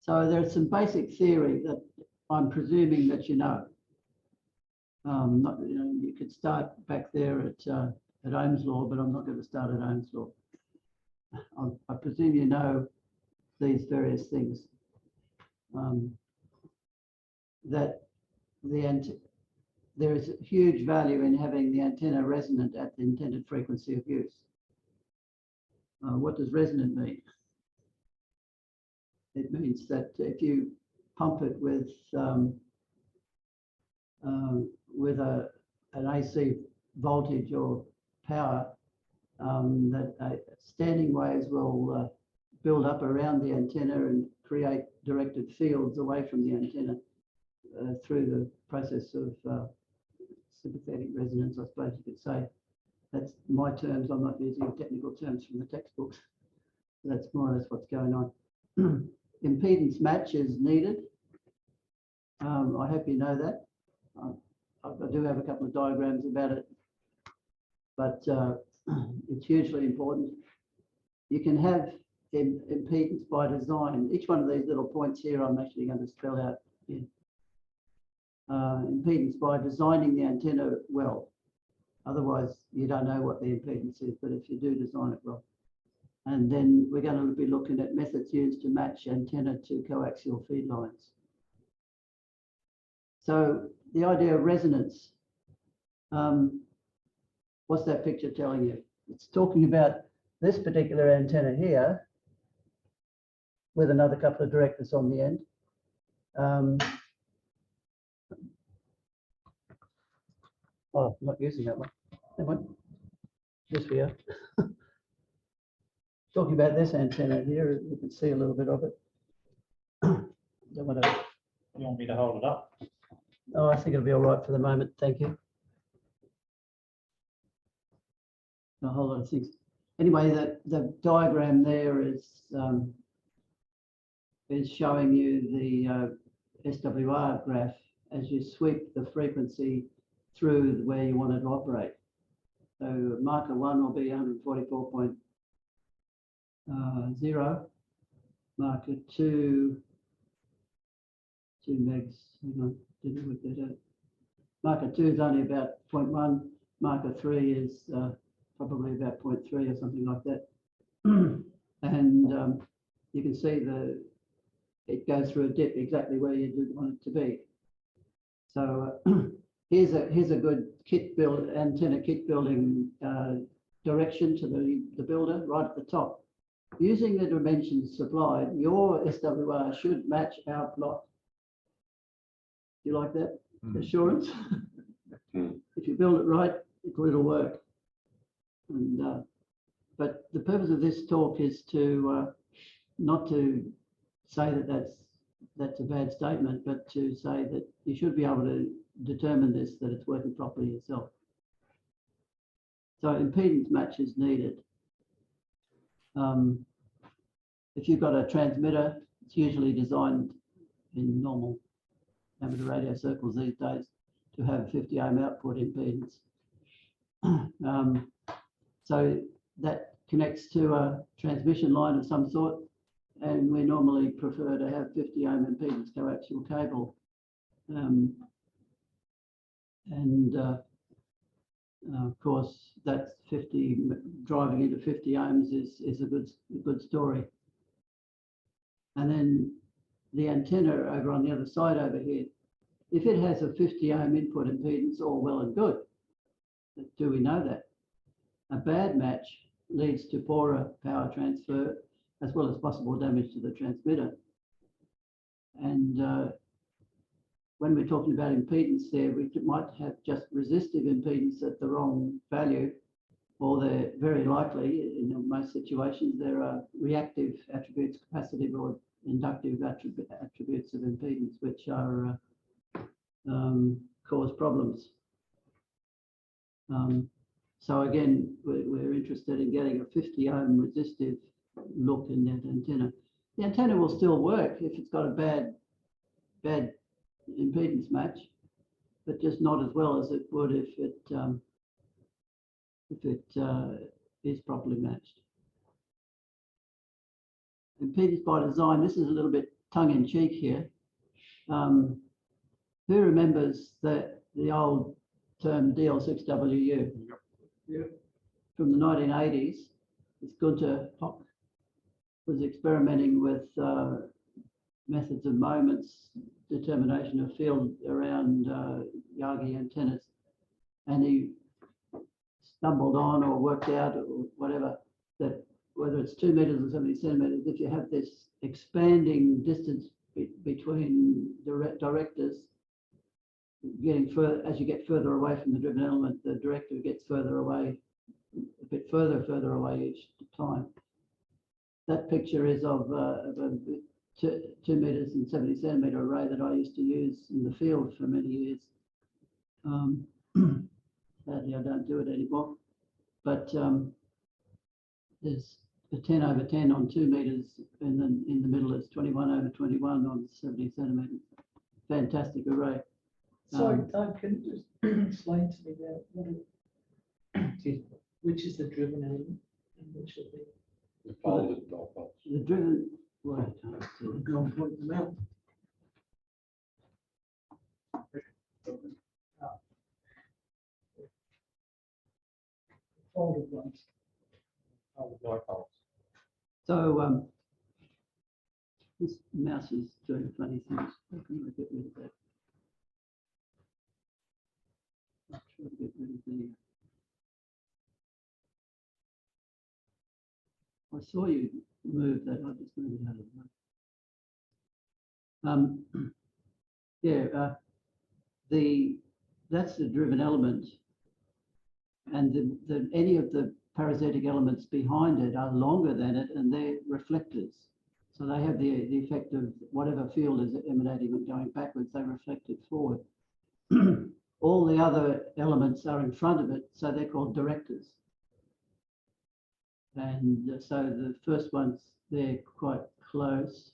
So there's some basic theory that I'm presuming that you know. You could start back there at Ohm's law, but I'm not going to start at Ohm's law. I presume you know these various things. That there is huge value in having the antenna resonant at the intended frequency of use. What does resonant mean? It means that if you pump it with an AC voltage or power, that standing waves will build up around the antenna and create directed fields away from the antenna through the process of sympathetic resonance, I suppose you could say. That's my terms. I'm not using technical terms from the textbooks. That's more or less what's going on. Impedance match is needed. I hope you know that. I do have a couple of diagrams about it, but it's hugely important. You can have impedance by design. Each one of these little points here, I'm actually going to spell out here. Impedance by designing the antenna well. Otherwise, you don't know what the impedance is, but if you do design it well. And then we're going to be looking at methods used to match antenna to coaxial feed lines. So the idea of resonance, what's that picture telling you? It's talking about this particular antenna here with another couple of directors on the end. Oh, I'm not using that one. That one. This here. Talking about this antenna here, you can see a little bit of it. Don't want to... You want me to hold it up? Oh, I think it'll be all right for the moment. Thank you. A whole lot of things. Anyway, the diagram there is showing you the SWR graph as you sweep the frequency through where you want it to operate. So marker 1 will be 144.0. Marker 2 megs. Hang on, didn't work that out. Marker 2 is only about 0.1. Marker 3 is probably about 0.3 or something like that. And you can see it goes through a dip exactly where you want it to be. So here's a good antenna kit building direction to the builder right at the top. Using the dimensions supplied, your SWR should match our plot. Do you like that assurance? If you build it right, it'll work. And but the purpose of this talk is to not to say that that's a bad statement, but to say that you should be able to determine this, that it's working properly yourself. So impedance match is needed. If you've got a transmitter, it's usually designed in normal amateur radio circles these days to have 50 ohm output impedance. So that connects to a transmission line of some sort, and we normally prefer to have 50 ohm impedance coaxial cable. Of course, that's 50 driving into 50 ohms is a good story. And then the antenna over on the other side over here, if it has a 50 ohm input impedance, all well and good. But do we know that? A bad match leads to poorer power transfer as well as possible damage to the transmitter. And when we're talking about impedance there, we might have just resistive impedance at the wrong value, or they're very likely, in most situations, there are reactive attributes, capacitive or inductive attributes of impedance, which are cause problems. So again, we're interested in getting a 50 ohm resistive look in that antenna. The antenna will still work if it's got a bad impedance match, but just not as well as it would if it is properly matched. Impedance by design, this is a little bit tongue in cheek here. Who remembers the old term DL6WU? Yep. From the 1980s, this Gunther Hock was experimenting with methods of moments, determination of field around Yagi antennas, and he stumbled on or worked out or whatever that whether it's 2 meters or 70 centimeters, if you have this expanding distance between directors, getting further as you get further away from the driven element, the director gets further away, a bit further away each time. That picture is of a 2 meters and 70 centimeter array that I used to use in the field for many years. Sadly, I don't do it anymore. But there's a 10/10 on 2 meters, and then in the middle is 21/21 on 70 centimeters. Fantastic array. Sorry, Doug, can you just explain to me that which is the driven element and which are The folded dipole. The driven, wait, the go and point them out? Folded ones. Folded dipoles. so this mouse is doing funny things. How can I get rid of that? I'll try to get rid of the. I saw you move that. I just moved it out of the way. That's the driven element, and any of the parasitic elements behind it are longer than it, and they're reflectors. So they have the effect of whatever field is emanating and going backwards, they reflect it forward. All the other elements are in front of it, so they're called directors. And so the first ones, they're quite close,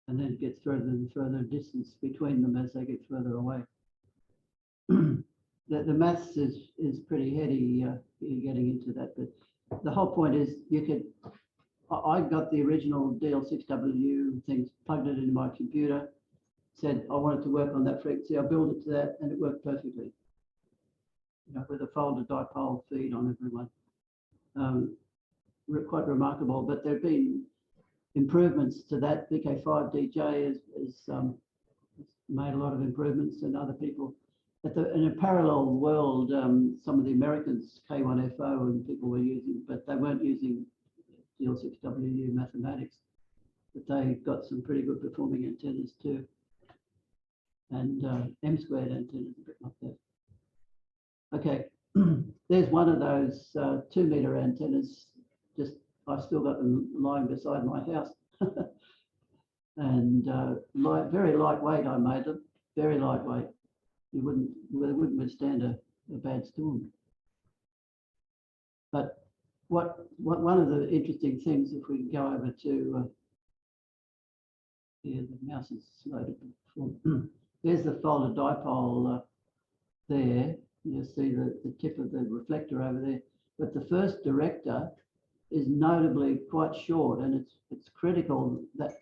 and then it gets further and further distance between them as they get further away. The maths is pretty heady getting into that, but the whole point is I got the original DL6W things, plugged it into my computer, said I wanted to work on that frequency, I built it to that, and it worked perfectly. With a folded dipole feed on everyone. Quite remarkable, but there have been improvements to that. VK5DJ has made a lot of improvements, and other people. In a parallel world, some of the Americans, K1FO and people were using, but they weren't using DL6WU mathematics, but they got some pretty good performing antennas too. And M-squared antennas, a bit like that. Okay, there's one of those 2 meter antennas. I've still got them lying beside my house. And very lightweight, I made them, very lightweight. They wouldn't withstand a bad storm. But one of the interesting things, if we can go over to the mouse is loaded before. There's the folded dipole there. You'll see the tip of the reflector over there. But the first director is notably quite short, and it's critical that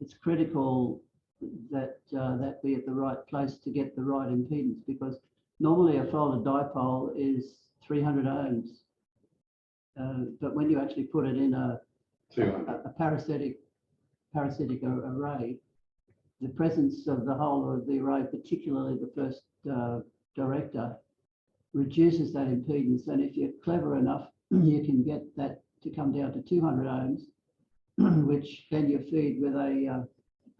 it's critical that that be at the right place to get the right impedance, because normally a folded dipole is 300 ohms, but when you actually put it in a parasitic array, the presence of the whole of the array, particularly the first director, reduces that impedance. And if you're clever enough, you can get that to come down to 200 ohms, which then you feed with a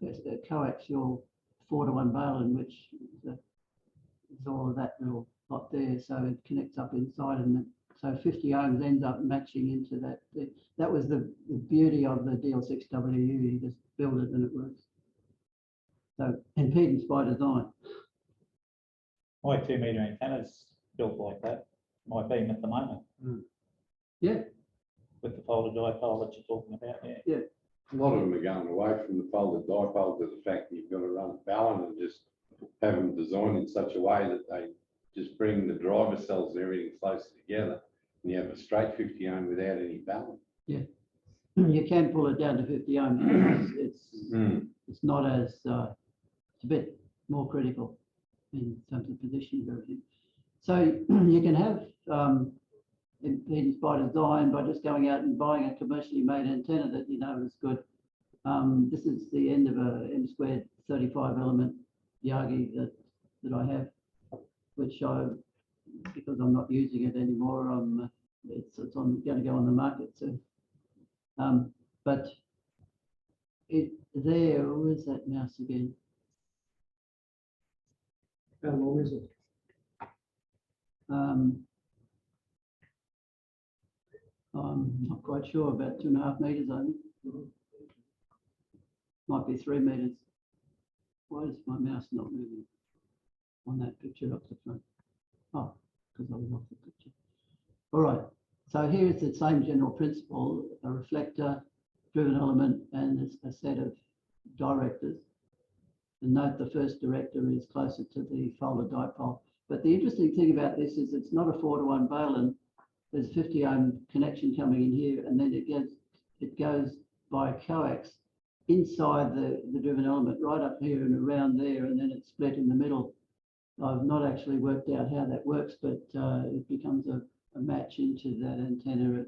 coaxial 4:1 Balun, which is all of that little lot there. So it connects up inside, and so 50 ohms ends up matching into that. That was the beauty of the DL6WU. You just build it and it works. So impedance by design. My 2 meter antenna's built like that. My beam at the moment. Yeah. With the folded dipole that you're talking about, yeah. A lot of them are going away from the folded dipole to the fact that you've got to run a Balun and just have them designed in such a way that they just bring the driver cells and everything closer together, and you have a straight 50 ohm without any Balun. Yeah. you can pull it down to 50 ohm. Mm. It's not as, it's a bit more critical in terms of positioning of everything. So you can have impedance by design by just going out and buying a commercially made antenna that you know is good. This is the end of a M² 35 element Yagi that I have, which because I'm not using it anymore, it's going to go on the market soon. But where's that mouse again? How long is it? I'm not quite sure, about 2.5 meters, I think. Might be 3 meters. Why is my mouse not moving on that picture up the front? Oh, because I was off the picture. All right, so here is the same general principle, a reflector, driven element, and a set of directors. And note the first director is closer to the folded dipole. But the interesting thing about this is it's not a 4-to-1 Balun. There's 50 ohm connection coming in here, and then it goes by coax inside the driven element right up here and around there, and then it's split in the middle. I've not actually worked out how that works, but it becomes a match into that antenna.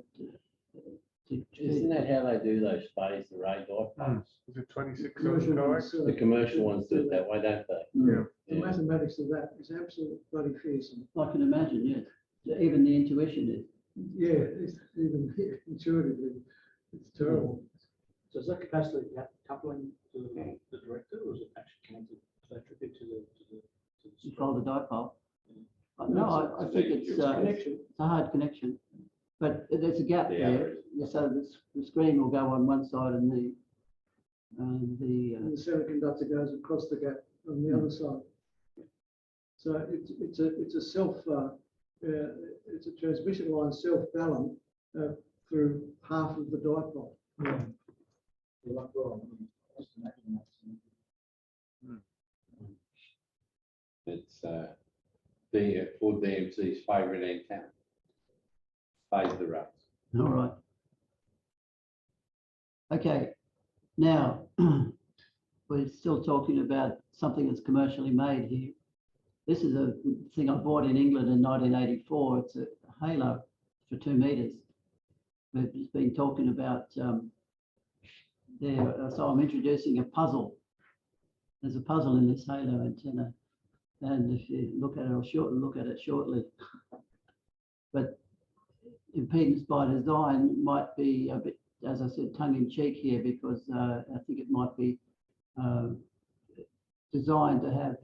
Isn't that how they do those phased array dipoles? Is it 26 Commercial on ones, coax? The commercial ones do it that way, don't they? Yeah. The mathematics of that is absolutely bloody fearsome. I can imagine, yes. Even the intuition is. Yeah, it's even intuitively, it's terrible. So is that capacitor coupling to the director, or is it actually connected electrically to the Folded dipole. No, I think it's a hard connection, but there's a gap there. So the screen will go on one side and the And the semiconductor goes across the gap on the other side. So it's a self, it's a transmission line self-balun through half of the dipole. Yeah. You're like, well, just imagine that. It's Ford DMC's favourite antenna. Phased arrays. All right. Okay, now we're still talking about something that's commercially made here. This is a thing I bought in England in 1984. It's a halo for 2 meters. We've just been talking about there. So I'm introducing a puzzle. There's a puzzle in this halo antenna, and if you look at it, I'll look at it shortly. But impedance by design might be a bit, as I said, tongue-in-cheek here, because I think it might be designed to have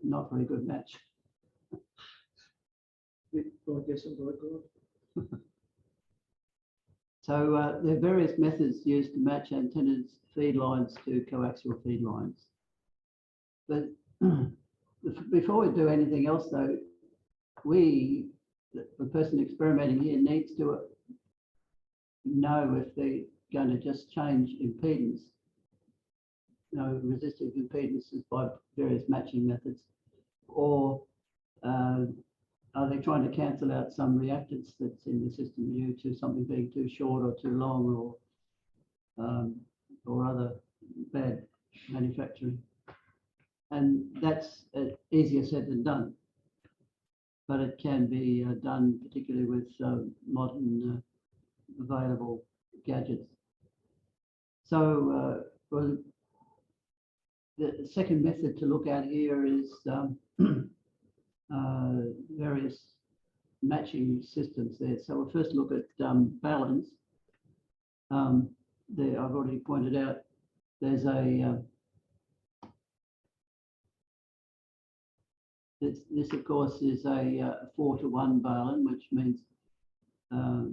not very good match. I guess I'm right, God. So there are various methods used to match antennas feed lines to coaxial feed lines. But before we do anything else, though, the person experimenting here needs to know if they're going to just change impedance, resistive impedances by various matching methods, or are they trying to cancel out some reactance that's in the system due to something being too short or too long, or other bad manufacturing? And that's easier said than done, but it can be done, particularly with modern available gadgets. So well, the second method to look at here is various matching systems there. So we'll first look at Baluns. There, I've already pointed out, there's a this of course is a 4-to-1 Balun, which means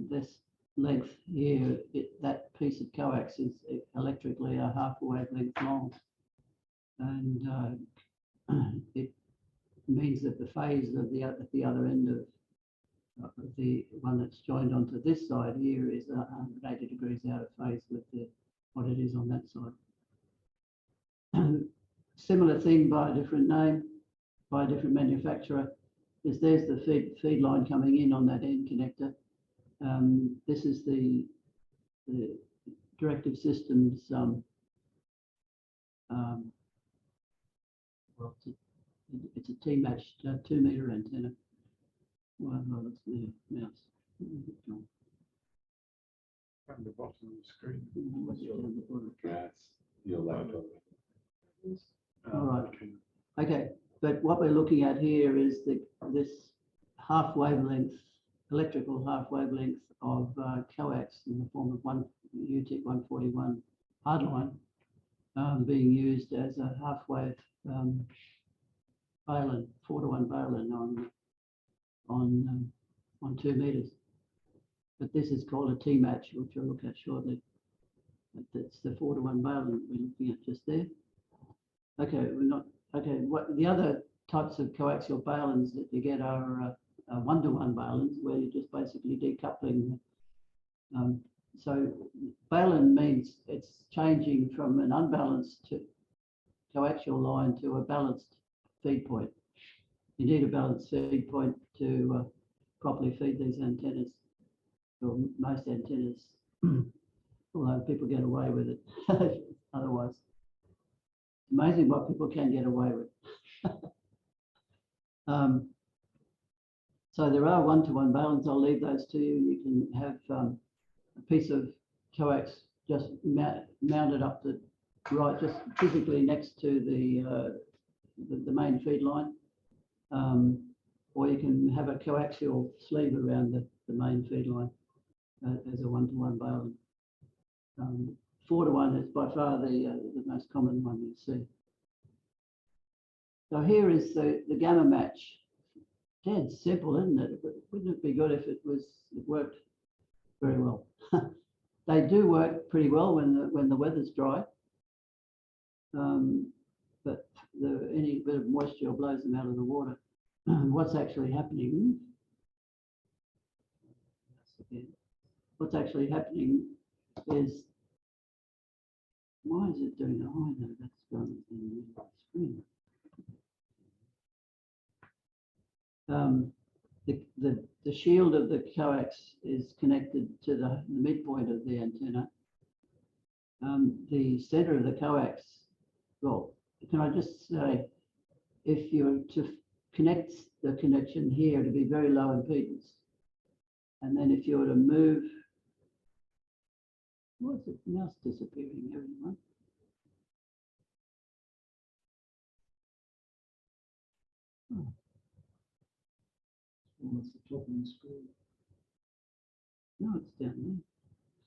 this length here, that piece of coax is electrically a half a wavelength long, and it means that the phase of at the other end of the one that's joined onto this side here is 180 degrees out of phase with what it is on that side. Similar thing by a different name, by a different manufacturer, is there's the feed line coming in on that end connector. This is the directive systems, well, it's a T-matched 2-meter antenna. Well, no, that's the mouse. From the bottom of the screen. All That's your laptop. right. Okay, but what we're looking at here is this half wavelength, electrical half wavelength of coax in the form of one UTIC 141 hardline being used as a half wave Balun, 4-to-1 Balun on 2 meters. But this is called a T-match, which we'll look at shortly. But that's the 4-to-1 Balun we're looking at just there. Okay, we're not, okay, what the other types of coaxial baluns that you get are 1-to-1 baluns, where you're just basically decoupling. So balun means it's changing from an unbalanced coaxial line to a balanced feed point. You need a balanced feed point to properly feed these antennas, or most antennas, although people get away with it otherwise. Amazing what people can get away with. So there are 1-to-1 baluns. I'll leave those to you. You can have a piece of coax just mounted up the right, just physically next to the main feed line, or you can have a coaxial sleeve around the main feed line as a 1-to-1 balun. 4-to-1 is by far the most common one you see. So here is the gamma match. Dead simple, isn't it? Wouldn't it be good if it worked very well? They do work pretty well when the weather's dry, but any bit of moisture blows them out of the water. What's actually happening? What's actually happening is, why is it doing that? Oh, no, that's gone in the screen. The shield of the coax is connected to the midpoint of the antenna. The center of the coax, well, can I just say, if you're to connect the connection here to be very low impedance, and then if you were to move, what's it, mouse disappearing, everyone? Oh. What's the top of the screen? No, it's down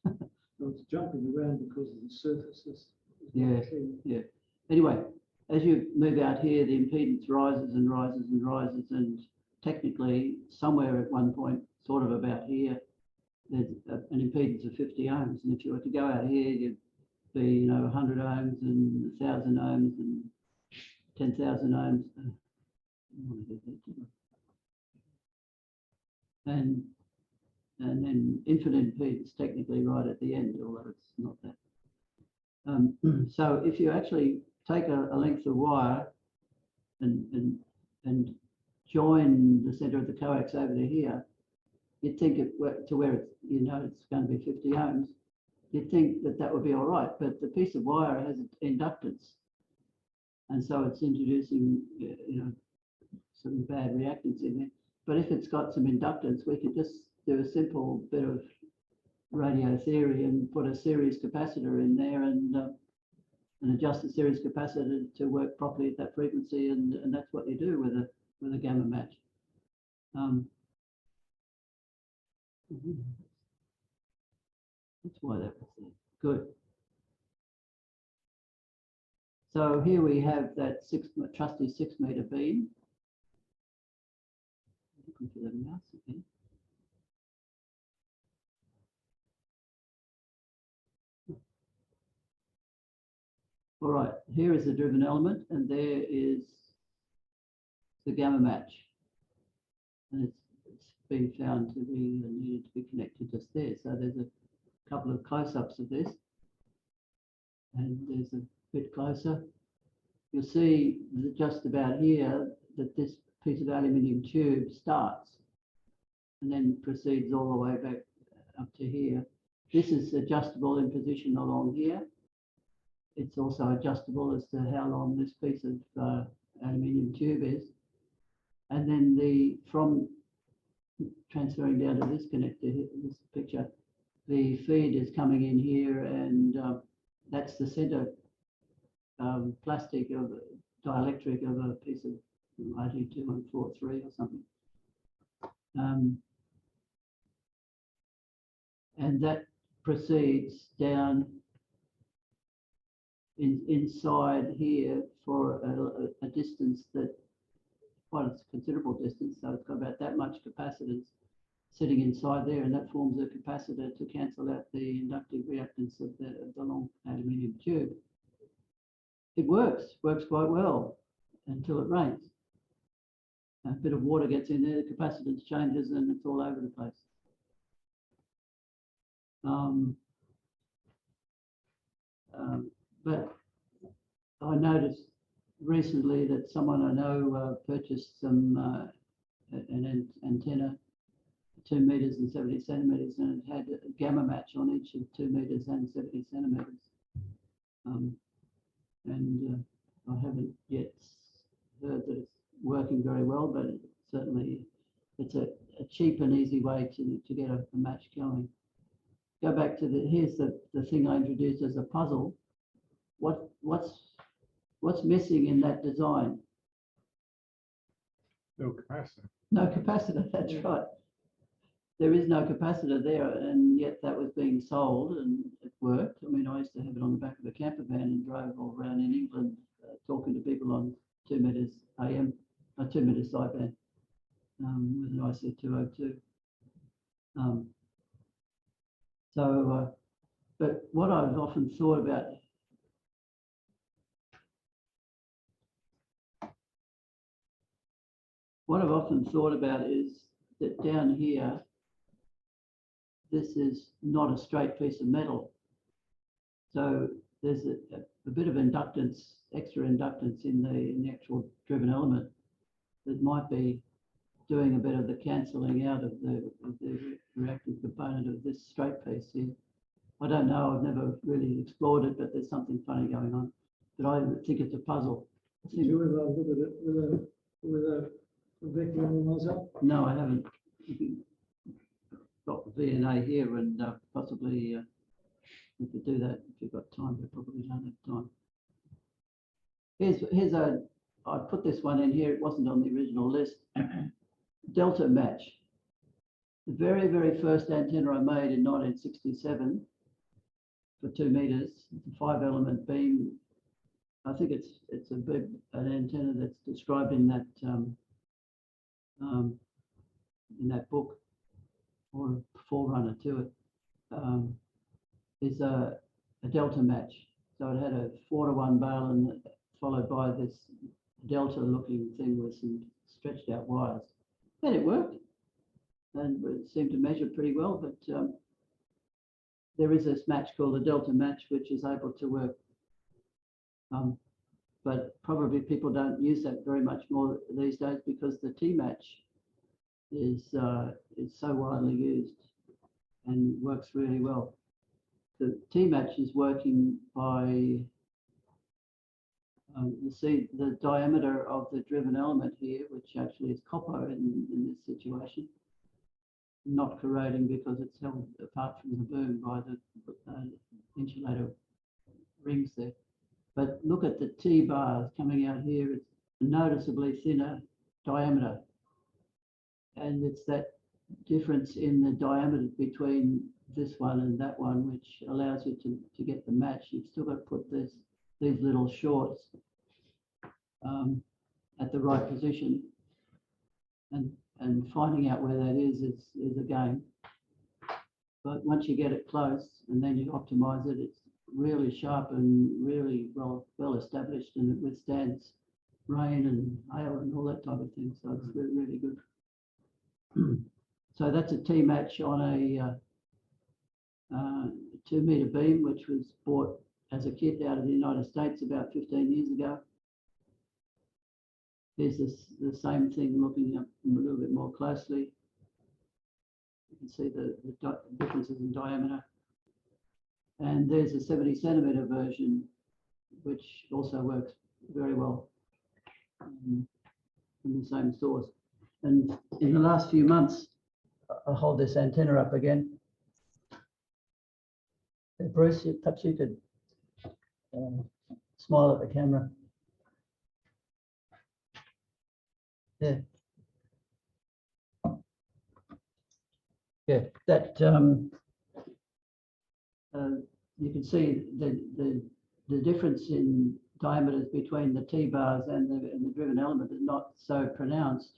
there. Well, it's jumping around because of the surfaces. Yeah, yeah. Anyway, as you move out here, the impedance rises and rises and rises, and technically somewhere at one point, sort of about here, there's an impedance of 50 ohms. And if you were to go out here, you'd be, 100 ohms and 1,000 ohms and 10,000 ohms. And then infinite impedance technically right at the end, although it's not that. So if you actually take a length of wire and join the center of the coax over to here, you'd think it to where it's, it's going to be 50 ohms. You'd think that would be all right, but the piece of wire has inductance, and so it's introducing some bad reactance in there. But if it's got some inductance, we could just do a simple bit of radio theory and put a series capacitor in there and adjust the series capacitor to work properly at that frequency, and that's what you do with a gamma match. That's why that was there. Good. So here we have that trusty 6-meter beam. Looking for the mouse again. All right, here is the driven element, and there is the gamma match. And it's been found to be needed to be connected just there. So there's a couple of close-ups of this. And there's a bit closer. You'll see just about here that this piece of aluminium tube starts and then proceeds all the way back up to here. This is adjustable in position along here. It's also adjustable as to how long this piece of aluminium tube is. And then from transferring down to this connector here, this picture, the feed is coming in here, and that's the center plastic of dielectric of a piece of RG2143 or something. And that proceeds down inside here for a distance that, quite a considerable distance, so it's got about that much capacitance sitting inside there, and that forms a capacitor to cancel out the inductive reactance of the long aluminium tube. It works quite well until it rains. A bit of water gets in there, the capacitance changes, and it's all over the place. But I noticed recently that someone I know purchased some an antenna, 2 meters and 70 centimeters, and it had a gamma match on each of 2 meters and 70 centimeters. I haven't yet heard that it's working very well, but certainly it's a cheap and easy way to get a match going. Go back to here's the thing I introduced as a puzzle. What's missing in that design? No capacitor. No capacitor, that's right. There is no capacitor there, and yet that was being sold and it worked. I mean, I used to have it on the back of a camper van and drove all around in England talking to people on 2 meters AM, a 2 meter sideband with an IC202. But what I've often thought about is that down here, this is not a straight piece of metal. So there's a bit of inductance, extra inductance in the actual driven element that might be doing a bit of the cancelling out of the reactive component of this straight piece here. I don't know, I've never really explored it, but there's something funny going on. But I think it's a puzzle. Did you ever look at it with a vacuum analyzer? No, I haven't. Got the VNA here, and possibly we could do that if you've got time, but probably don't have time. Here's I put this one in here, it wasn't on the original list. Delta match. The very, very first antenna I made in 1967 for 2 meters, it's a 5-element beam. I think it's an antenna that's described in that book, or a forerunner to it, is a delta match. So it had a 4-to-1 Balun followed by this delta looking thing with some stretched out wires. And it worked. And it seemed to measure pretty well, but there is this match called a delta match, which is able to work. But probably people don't use that very much more these days because the T match is so widely used and works really well. The T match is working by you see the diameter of the driven element here, which actually is copper in this situation, not corroding because it's held apart from the boom by the insulator rings there. But look at the T bars coming out here, it's a noticeably thinner diameter. And it's that difference in the diameter between this one and that one which allows you to get the match. You've still got to put these little shorts at the right position, and finding out where that is a game. But once you get it close and then you optimize it, it's really sharp and really well established, and it withstands rain and hail and all that type of thing. So it's really, really good. So that's a T match on a 2 meter beam, which was bought as a kit out of the United States about 15 years ago. Here's the same thing looking up a little bit more closely. You can see the differences in diameter. And there's a 70 centimeter version, which also works very well from the same source. And in the last few months, I'll hold this antenna up again. Bruce, perhaps you could smile at the camera. Yeah. Yeah, that you can see the difference in diameters between the T-bars and the driven element is not so pronounced.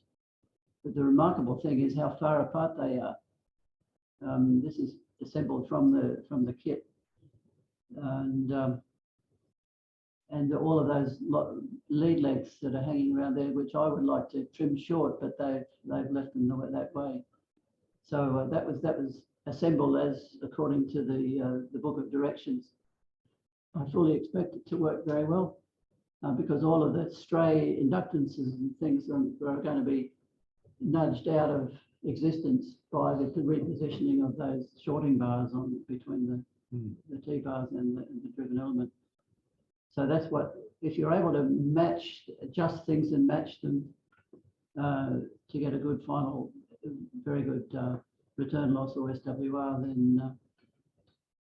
But the remarkable thing is how far apart they are. This is assembled from the kit, and all of those lead lengths that are hanging around there, which I would like to trim short, but they've left them that way. So that was assembled as according to the book of directions. I fully expect it to work very well because all of the stray inductances and things are going to be nudged out of existence by the repositioning of those shorting bars on between the T-bars and the driven element. So that's what, if you're able to adjust things and match them to get a good final, very good return loss or SWR, then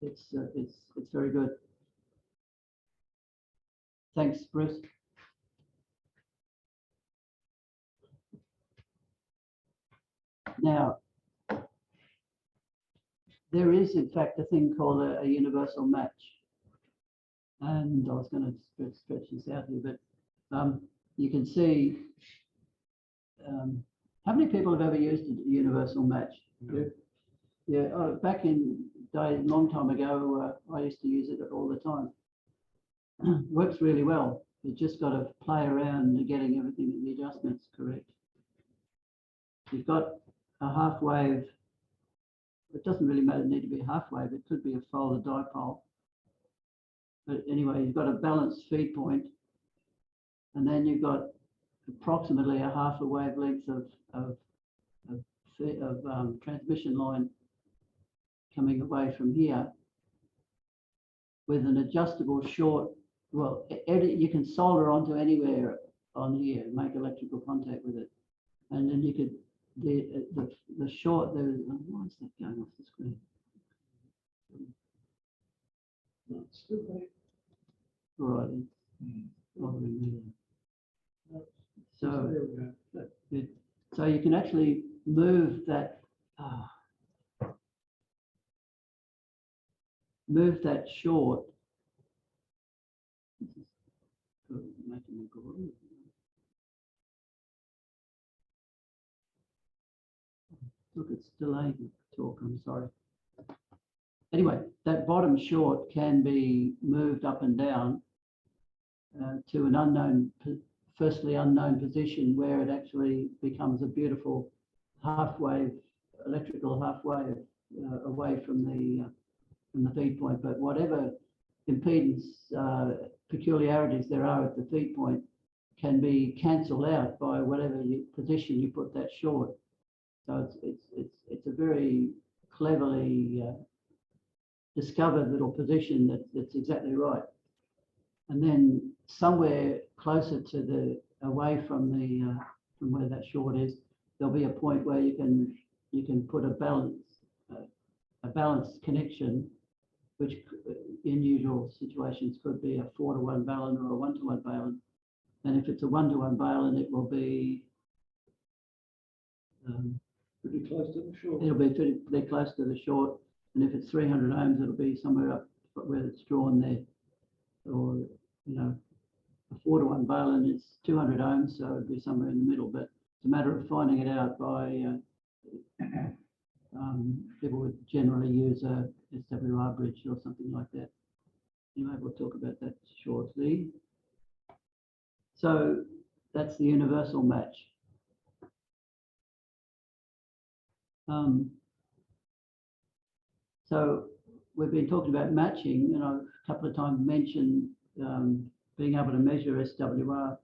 it's very good. Thanks, Bruce. Now, there is in fact a thing called a universal match. And I was going to stretch this out here, but you can see how many people have ever used a universal match? Yeah, back in days, a long time ago, I used to use it all the time. Works really well. You just got to play around and getting everything in the adjustments correct. You've got a half wave. It doesn't really need to be a half wave. It could be a folded dipole. But anyway, you've got a balanced feed point, and then you've got approximately a half a wavelength of transmission line coming away from here with an adjustable short. Well, you can solder onto anywhere on here, make electrical contact with it, and then you could the short. Why is that going off the screen? Still Right. So, so you can actually move that short. Look, it's delayed talk. I'm sorry. Anyway, that bottom short can be moved up and down to an firstly unknown position where it actually becomes a beautiful half wave, electrical half wave away from the feed point. But whatever impedance peculiarities there are at the feed point can be cancelled out by whatever position you put that short. So it's a very cleverly discovered little position that's exactly right. And then somewhere closer to away from from where that short is, there'll be a point where you can put a balanced connection, which in usual situations could be a 4-to-1 Balun or a 1-to-1 Balun. And if it's a 1-to-1 Balun, it will be pretty close to the short. It'll be pretty close to the short. And if it's 300 ohms, it'll be somewhere up where it's drawn there. Or, a 4-to-1 Balun is 200 ohms, so it'd be somewhere in the middle. But it's a matter of finding it out by, people would generally use a SWR bridge or something like that. Anyway, we'll talk about that shortly. So that's the universal match. So we've been talking about matching, and I've a couple of times mentioned being able to measure SWR.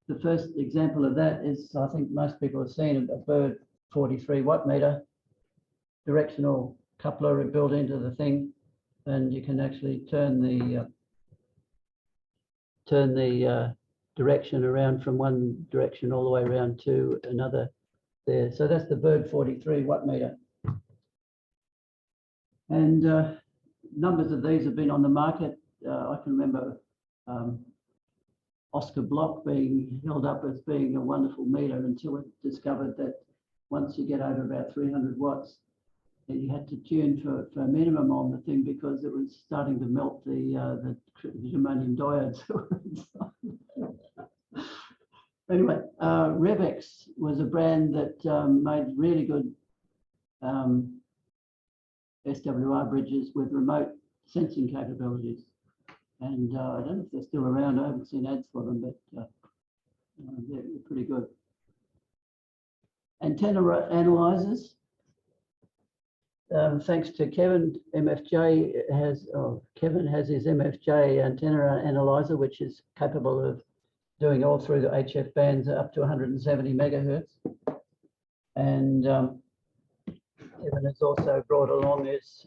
The first example of that is, I think most people have seen a Bird 43 watt meter directional coupler built into the thing. and you can actually turn the direction around from one direction all the way around to another there. So that's the Bird 43 watt meter. And numbers of these have been on the market. I can remember Oscar Block being held up as being a wonderful meter until it discovered that once you get over about 300 watts, that you had to tune for a minimum on the thing because it was starting to melt the germanium diodes. Anyway, Revex was a brand that made really good SWR bridges with remote sensing capabilities. And I don't know if they're still around. I haven't seen ads for them, but they're pretty good. Antenna analyzers. Thanks to Kevin, Kevin has his MFJ antenna analyzer, which is capable of doing all through the HF bands up to 170 megahertz. And Kevin has also brought along his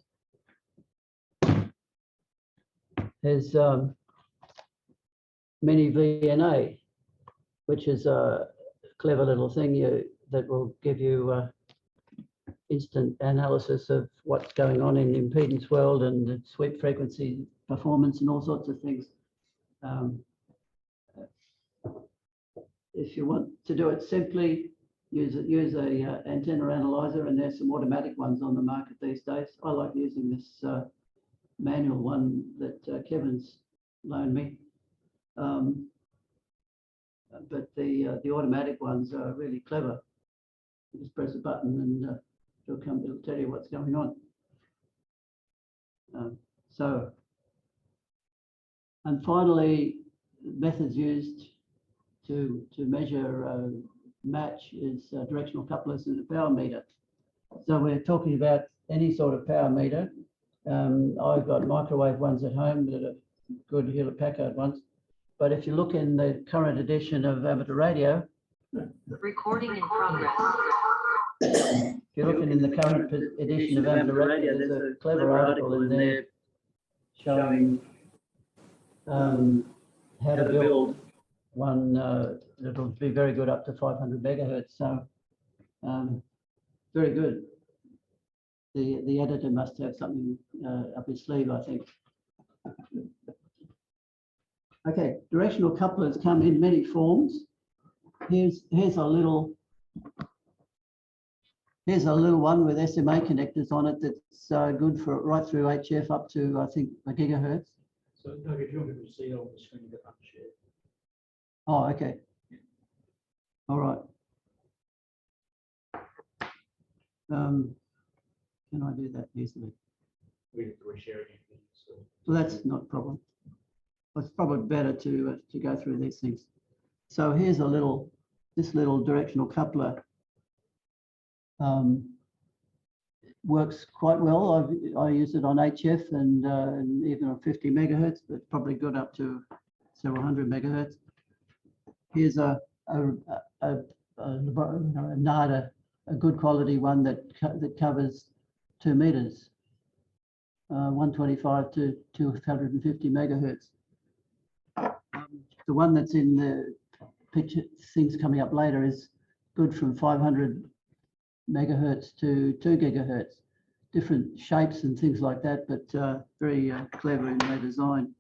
mini VNA, which is a clever little thing that will give you instant analysis of what's going on in the impedance world and sweep frequency performance and all sorts of things. If you want to do it simply, use a antenna analyzer, and there's some automatic ones on the market these days. I like using this manual one that Kevin's loaned me. But the automatic ones are really clever. You just press a button and it'll tell you what's going on. And finally, methods used to measure match is directional couplers and a power meter. So we're talking about any sort of power meter. I've got microwave ones at home that are good Hewlett Packard ones. But if you look in the current edition of amateur radio, recording in progress. If you're looking in the current edition of amateur radio, there's a clever article in there showing how to build one that'll be very good up to 500 megahertz. So very good. The editor must have something up his sleeve, I think. Okay, directional couplers come in many forms. Here's a little one with SMA connectors on it that's good for right through HF up to, I think, a gigahertz. So, Doug, if you want to see it on the screen, you can share. Oh, okay. All right. Can I do that easily? We have to reshare it. So. Well, that's not a problem. It's probably better to go through these things. So here's this little directional coupler. Works quite well. I use it on HF and even on 50 megahertz, but probably good up to several hundred megahertz. Here's a NADA, a good quality one that covers 2 meters, 125 to 250 megahertz. The one that's in the picture, things coming up later, is good from 500 megahertz to 2 gigahertz. Different shapes and things like that, but very clever in their design.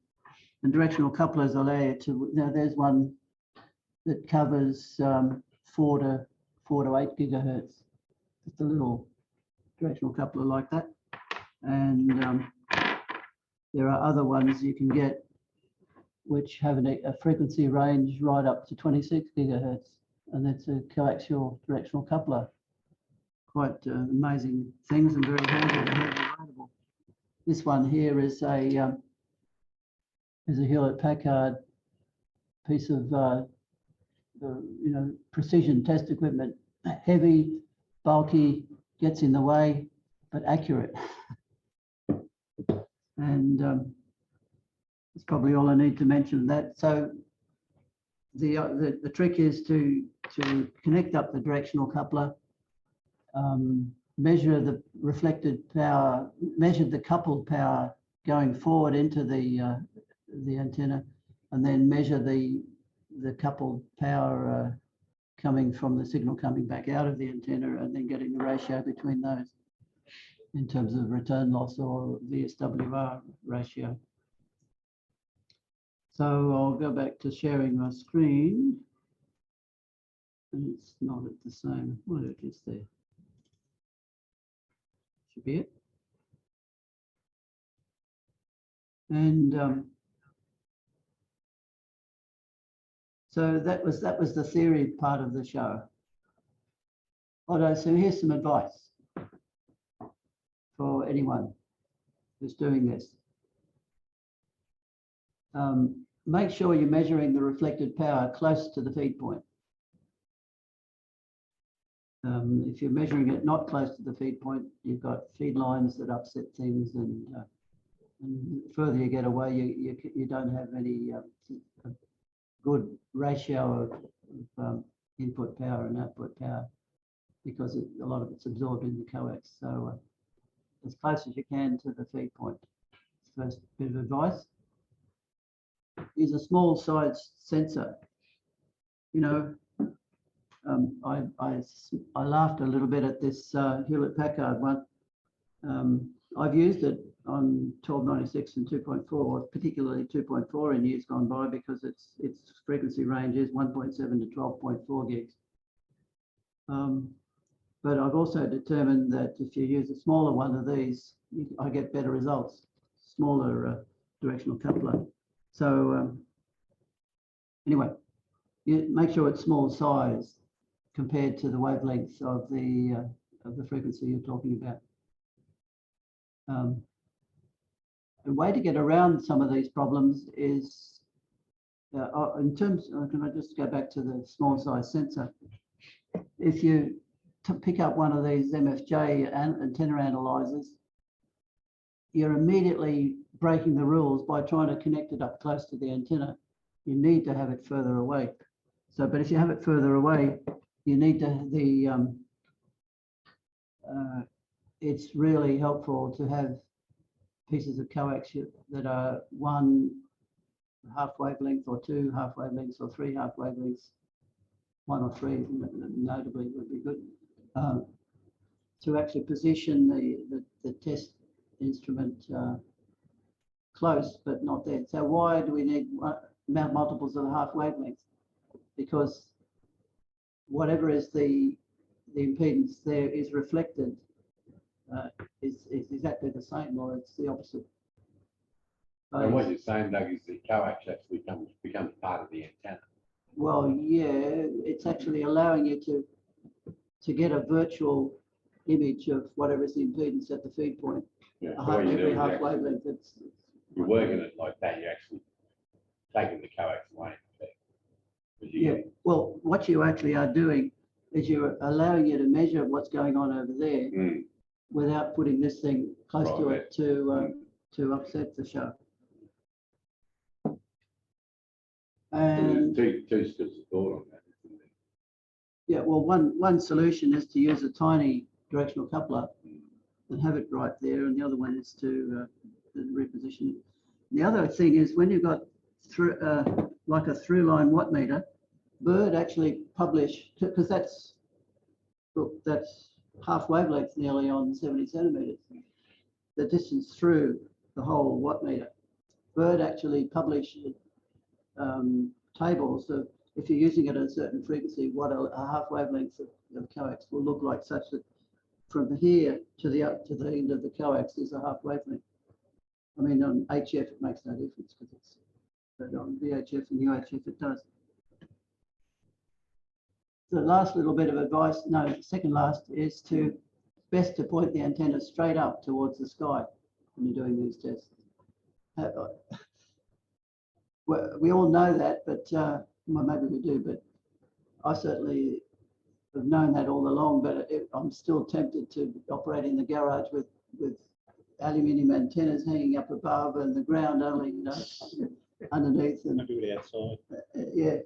And directional couplers allow you to, there's one that covers 4 to 8 gigahertz. Just a little directional coupler like that. And there are other ones you can get which have a frequency range right up to 26 gigahertz. And that's a coaxial directional coupler. Quite amazing things and very handy and available. This one here is a Hewlett Packard piece of precision test equipment. Heavy, bulky, gets in the way, but accurate. And that's probably all I need to mention that. So the trick is to connect up the directional coupler, measure the reflected power, measure the coupled power going forward into the antenna, and then measure the coupled power coming from the signal coming back out of the antenna, and then getting the ratio between those in terms of return loss or VSWR ratio. So I'll go back to sharing my screen. And it's not at the same, well, it is there. Should be it. And so that was the theory part of the show. Although, so here's some advice for anyone who's doing this. Make sure you're measuring the reflected power close to the feed point. If you're measuring it not close to the feed point, you've got feed lines that upset things, and the further you get away, you don't have any good ratio of input power and output power, because a lot of it's absorbed in the coax. So as close as you can to the feed point. First bit of advice. Use a small size sensor. You know, I laughed a little bit at this Hewlett Packard one. I've used it on 1296 and 2.4, particularly 2.4 in years gone by, because its frequency range is 1.7 to 12.4 gigs. But I've also determined that if you use a smaller one of these, I get better results, smaller directional coupler. So anyway, you make sure it's small size compared to the wavelengths of the frequency you're talking about. A way to get around some of these problems is, in terms, can I just go back to the small size sensor? If you pick up one of these MFJ antenna analyzers, you're immediately breaking the rules by trying to connect it up close to the antenna. You need to have it further away. So, but if you have it further away, you need to, it's really helpful to have pieces of coax that are 1 half wavelength, or 2 half wavelengths, or 3 half wavelengths, 1 or 3 notably would be good, to actually position the test instrument close but not there. So why do we need multiples of the half wavelength? Because whatever is the impedance there is reflected is exactly the same, or it's the opposite. And what you're saying, Doug, is the coax actually becomes part of the antenna. Well, yeah, it's actually allowing you to get a virtual image of whatever is the impedance at the feed point. Yeah, so what you do Every is half wavelength. you're working it like that. You're actually taking the coax away. Yeah. Well, what you actually are doing is you're allowing you to measure what's going on over there without putting this thing close to it to upset the show. And two schools of thought on that. yeah, well, one solution is to use a tiny directional coupler and have it right there, and the other one is to reposition it. The other thing is, when you've got like a through line wattmeter, Bird actually publish, because that's half wavelength nearly on 70 centimeters, the distance through the whole wattmeter. Bird actually publish tables of, if you're using it at a certain frequency, what a half wavelength of coax will look like, such that from here to the end of the coax is a half wavelength. I mean, on HF it makes no difference, because it's, but on VHF and UHF it does. The last little bit of advice, no, second last, is best to point the antenna straight up towards the sky when you're doing these tests. We all know that, but well, maybe we do, but I certainly have known that all along, but I'm still tempted to operate in the garage with aluminium antennas hanging up above and the ground only, you know, underneath. And Maybe outside. yeah.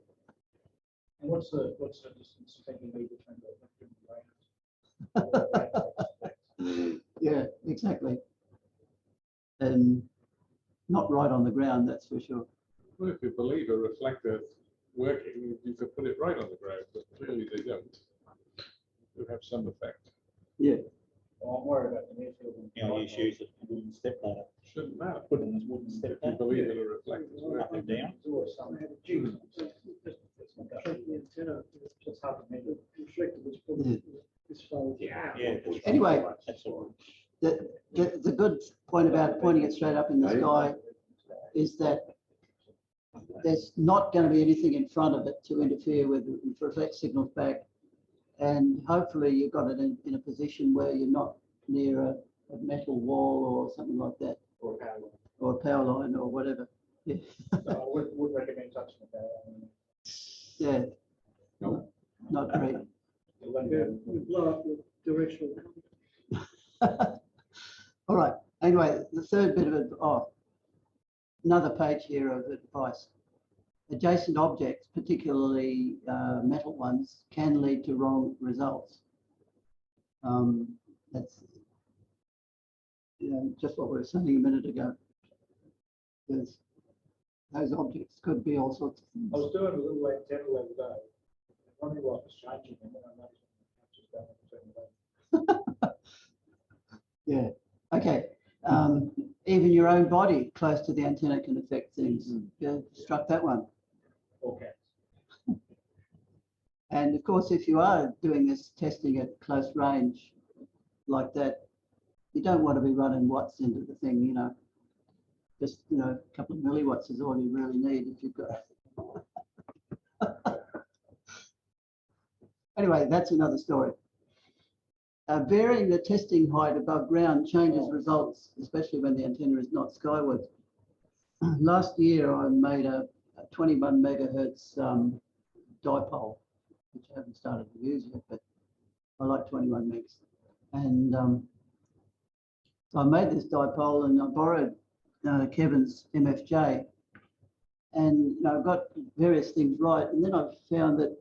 And what's the distance that you need between the ground? Yeah, exactly. And not right on the ground, that's for sure. Well, if you believe a reflector working, you could put it right on the ground, but clearly they don't. They have some effect. Yeah. Well, I'm worried about the near field. You know, you use it, wooden step ladder, Shouldn't matter. put it in this wooden step If you ladder, believe in a reflector's up working. and down. There's always some juice. Check the antenna, It's hard to measure. the reflector was probably this far. Yeah. that's Anyway. right, That's all The good point about pointing it straight up in the sky is that there's not going to be anything in front of it to interfere with it and reflect signals back. And hopefully you've got it in a position where you're not near a metal wall or something like that, Or a power line. or a power line or whatever. Yeah. So I would recommend touching the power line. Yeah. No. Not great. You'll let Yeah, go. you blow up the directional. All right. Anyway, the third bit of it, another page here of advice. Adjacent objects, particularly metal ones, can lead to wrong results. That's just what we were saying a minute ago. There's, those objects could be all sorts of things. I was doing a little antenna the other day. Wondering what was changing, and then I noticed just going a certain way. Yeah. Okay. Even your own body close to the antenna can affect things. Yeah, struck that one. Okay. And of course, if you are doing this testing at close range like that, you don't want to be running watts into the thing, just, a couple of milliwatts is all you really need if you've got. Anyway, that's another story. Varying the testing height above ground changes results, especially when the antenna is not skyward. Last year, I made a 21 megahertz dipole, which I haven't started to use yet, but I like 21 megs. And so I made this dipole and I borrowed Kevin's MFJ, and I got various things right. And then I found that,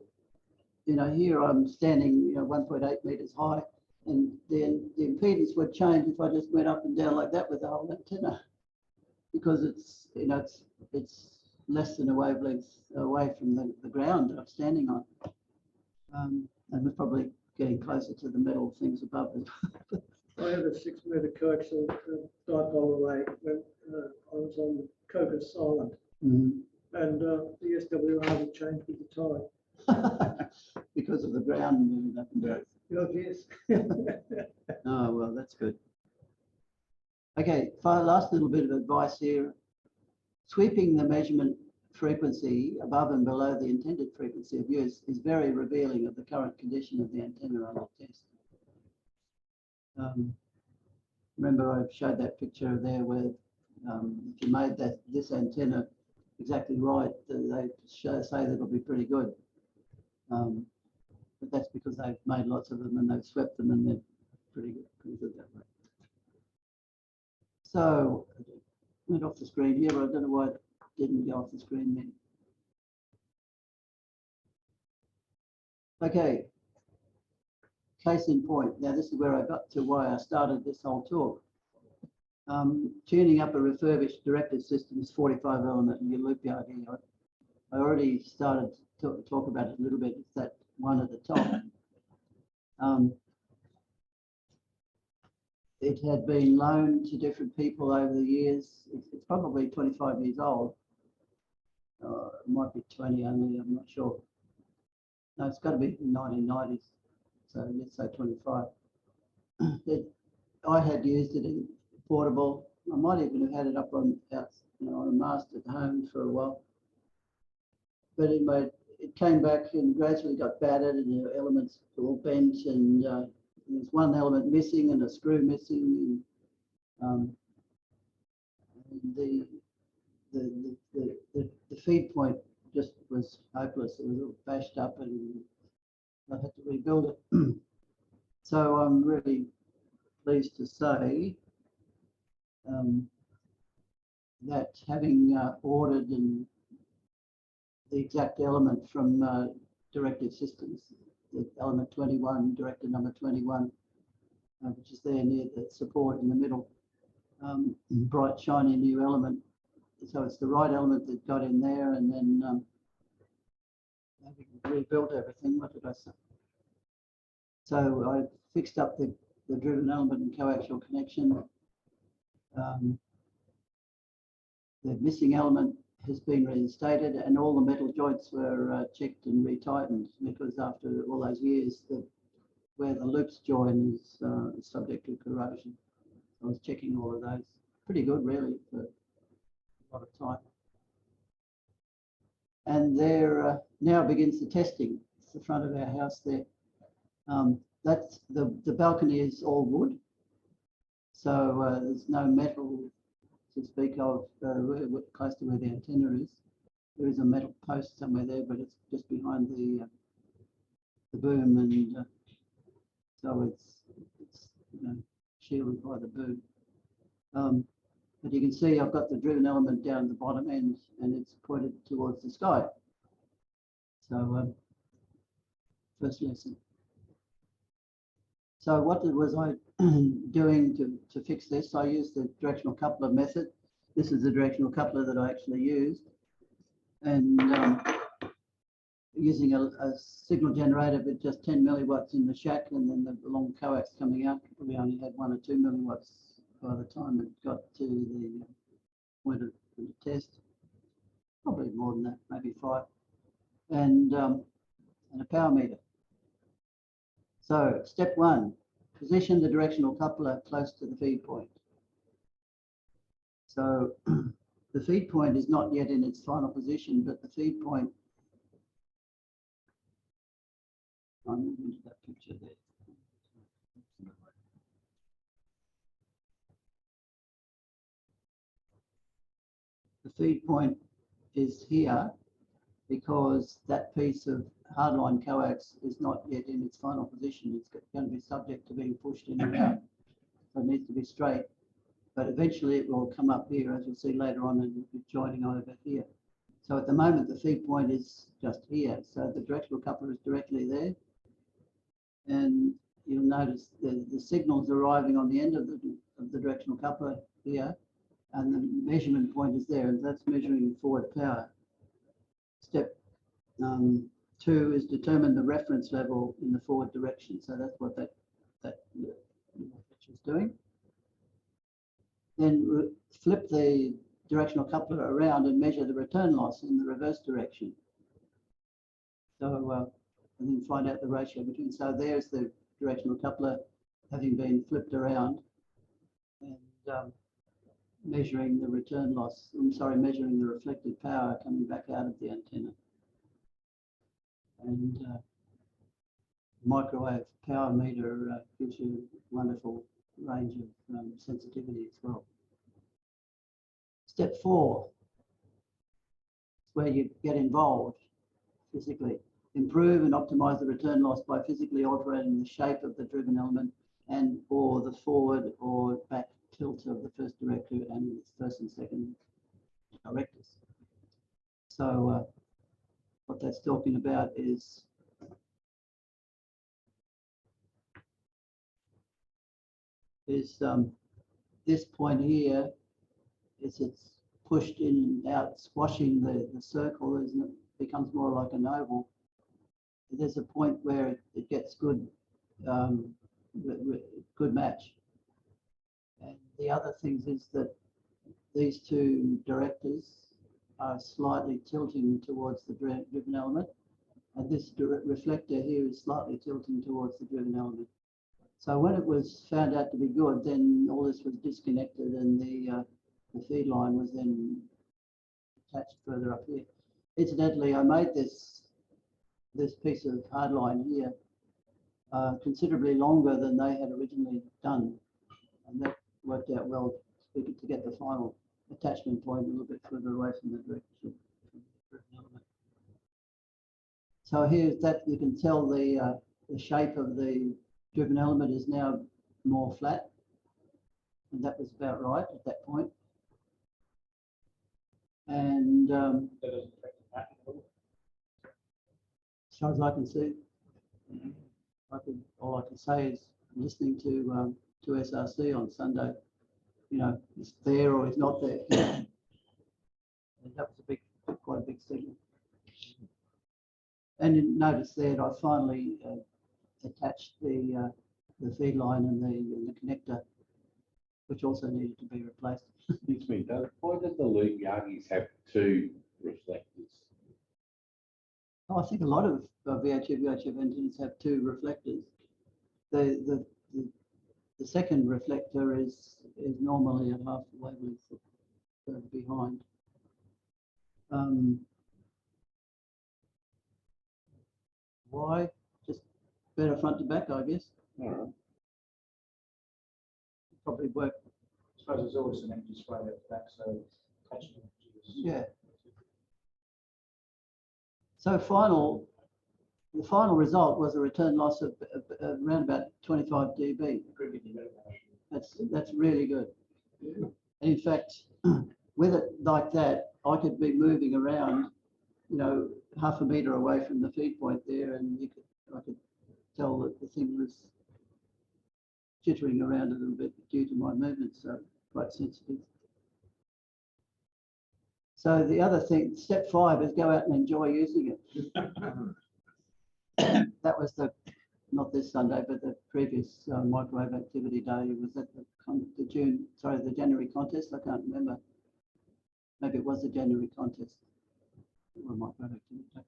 here I'm standing, 1.8 meters high, and then the impedance would change if I just went up and down like that with the whole antenna, because it's, it's less than a wavelength away from the ground that I'm standing on. And we're probably getting closer to the metal things above it. I had a 6 meter coaxial dipole array when I was on Cocos Island, and the SWR would change with the tide. Because of the ground moving up and down. Yes. Oh, well, that's good. Okay, last little bit of advice here. Sweeping the measurement frequency above and below the intended frequency of use is very revealing of the current condition of the antenna under test. Remember, I showed that picture there where if you made this antenna exactly right, they say that it'll be pretty good. But that's because they've made lots of them and they've swept them and they're pretty good that way. So, went off the screen here, but I don't know why it didn't go off the screen then. Okay, case in point. Now this is where I got to why I started this whole talk. Tuning up a refurbished directed systems 45 element in your loop Yagi. I already started to talk about it a little bit. It's that one at the top. It had been loaned to different people over the years. It's probably 25 years old. It might be 20 only, I'm not sure. No, it's got to be 1990s. So let's say 25. I had used it in portable. I might even have had it up on on a mast at home for a while. But it came back and gradually got battered, and the elements were all bent, and there's one element missing and a screw missing, and the feed point just was hopeless. It was all bashed up, and I had to rebuild it. So I'm really pleased to say that having ordered and the exact element from directed systems, the element 21, directed number 21, which is there near the support in the middle, bright shiny new element. so it's the right element that got in there, and then we rebuilt everything. What did I say? So I fixed up the driven element and coaxial connection. The missing element has been reinstated, and all the metal joints were checked and retightened, because after all those years, where the loops join is subject to corrosion. I was checking all of those. Pretty good, really, for a lot of time. And there now begins the testing. It's the front of our house there. That's the balcony is all wood, so there's no metal to speak of close to where the antenna is. There is a metal post somewhere there, but it's just behind the boom, and so it's shielded by the boom. But you can see I've got the driven element down at the bottom end, and it's pointed towards the sky. So first lesson. So what was I doing to fix this? I used the directional coupler method. This is the directional coupler that I actually used. And using a signal generator with just 10 milliwatts in the shack, and then the long coax coming out. We only had 1 or 2 milliwatts by the time it got to the point of the test. Probably more than that, maybe 5. And a power meter. So step 1, position the directional coupler close to the feed point. So the feed point is not yet in its final position, but the feed point, I'm moving to that picture there. The feed point is here because that piece of hardline coax is not yet in its final position. It's going to be subject to being pushed in and out. So it needs to be straight. But eventually it will come up here, as you'll see later on, and be joining over here. So at the moment, the feed point is just here. So the directional coupler is directly there. And you'll notice the signal's arriving on the end of the directional coupler here. And the measurement point is there, and that's measuring forward power. Step 2 is determine the reference level in the forward direction. So that's what that picture is doing. Then flip the directional coupler around and measure the return loss in the reverse direction. So and then find out the ratio between. So there's the directional coupler having been flipped around, and measuring the return loss. Measuring the reflected power coming back out of the antenna. And microwave power meter gives you a wonderful range of sensitivity as well. Step 4 is where you get involved physically. Improve and optimize the return loss by physically altering the shape of the driven element and or the forward or back tilt of the first director and its first and second directors. So what that's talking about is this point here, it's pushed in and out, squashing the circle, isn't it? Becomes more like an oval. There's a point where it gets good match. And the other things is that these two directors are slightly tilting towards the driven element, and this reflector here is slightly tilting towards the driven element. So when it was found out to be good, then all this was disconnected, and the feed line was then attached further up here. Incidentally, I made this piece of hard line here considerably longer than they had originally done, and that worked out well to get the final attachment point a little bit further away from the direction. So here's that, you can tell the shape of the driven element is now more flat, and that was about right at that point. And That doesn't affect the pattern at all. as far as I can see, all I can say is listening to SRC on Sunday. You know, it's there or it's not there. And that was quite a big signal. And you notice there, I finally attached the feed line and the connector, which also needed to be replaced. Excuse me, why did the Loop Yagis have two reflectors? Oh, I think a lot of VHF engines have two reflectors. The second reflector is normally a half wavelength further behind. Why? Just better front to back, I guess. All right. Probably work. I suppose there's always an empty spray at the back, so catching it. Yeah. So the final result was a return loss of around about 25 dB. That's really good. And in fact, with it like that, I could be moving around, you know, half a meter away from the feed point there, and I could tell that the thing was jittering around a little bit due to my movement, so quite sensitive. So the other thing, step 5, is go out and enjoy using it. That was not this Sunday, but the previous microwave activity day. It was at the January contest. I can't remember. Maybe it was the January contest. Or microwave activity day.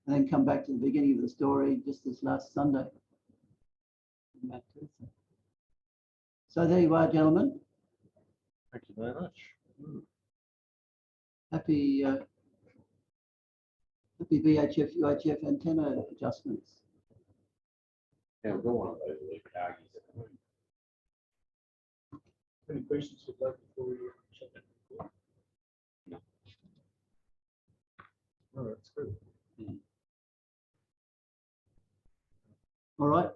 And then come back to the beginning of the story just this last Sunday. So there you are, gentlemen. Thank you very much. Happy VHF antenna adjustments. Yeah, we've got one of those Loop Yagis at home. Any questions for Doug before we shut down? No. Oh, that's good. All right.